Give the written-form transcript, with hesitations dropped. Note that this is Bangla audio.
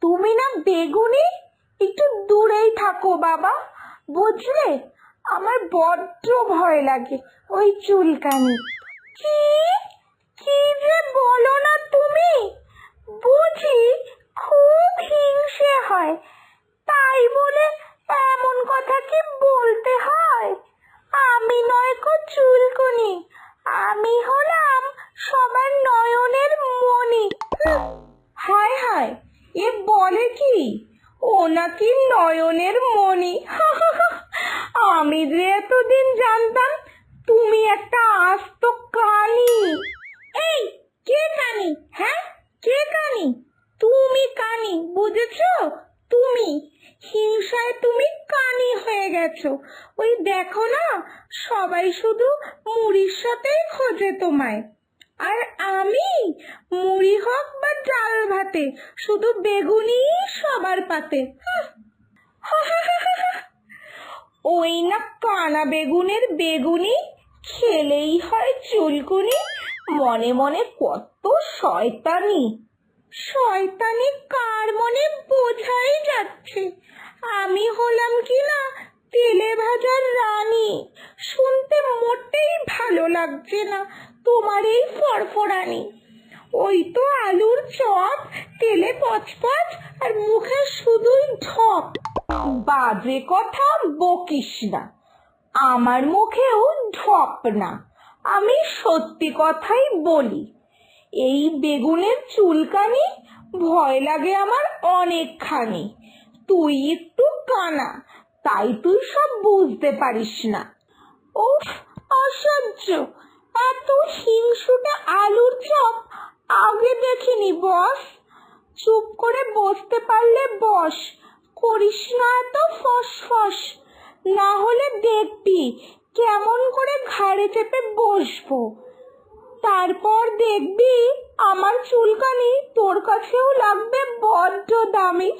তুমি না বেগুনি, একটু দূরেই থাকো বাবা, বুঝলে? আমার বড্ড ভয় লাগে ওই চুলকানি। কি কি যে বলো না তুমি, বুঝি খুব হিংসে হয়, তাই বলে এমন কথা কি বলতে হয়? আমি নয়কো চুলকুনি, আমি হলাম সবার নয়নের মণি। হায় হায়, এ বলে কি? ও নাকি নয়নের মণি? আমি যে এতদিন জানতাম তুমি একটা আস্ত কানি। এই, কে কানি? হ্যাঁ, কে কানি? তুমি কানি, বুঝেছো? তুমি হিংসায় তুমি কানি হয়ে গেছো। ওই দেখো না, সবাই শুধু মুড়ির সাথেই খোঁজে তোমায়, আর আমি মুড়ি হোক বা ডাল ভাতে শুধু বেগুনি সবার পাতে। ওই না কানা বেগুনের বেগুনি, খেলেই হয় চুলকুনি, মনে মনে কত শয়তানি। শয়তানি কার মনে বোঝাই যাচ্ছে। আমি হলাম কি না তেলে ভাজার রানী, শুনতে মোটেই ভালো লাগছে না তোমার এই ফরফরানি। ওই তো আলুর চপ, তেলে পচপচ আর মুখে শুধুই ঢপ। বাজে কথা বকিস না, আমার মুখেও ঢপ না, আমি সত্যি কথাই বলি। এই বেগুনের চুলকানি ভয় লাগে আমার অনেকখানি। তুই একটু কানা, তাই তুই সব বুঝতে পারিস না। উফ, অসহ্য! এত হিংসুটে আলুর চপ আগে দেখিনি বস। চুপ করে বসতে পারলে বস, করিস না এত ফসফস, না হলে দেখবি কেমন করে ঘাড়ে চেপে বসবো। তারপর দেখবি আমার চুলকানি তোর কাছেও লাগবে বড্ড দামি।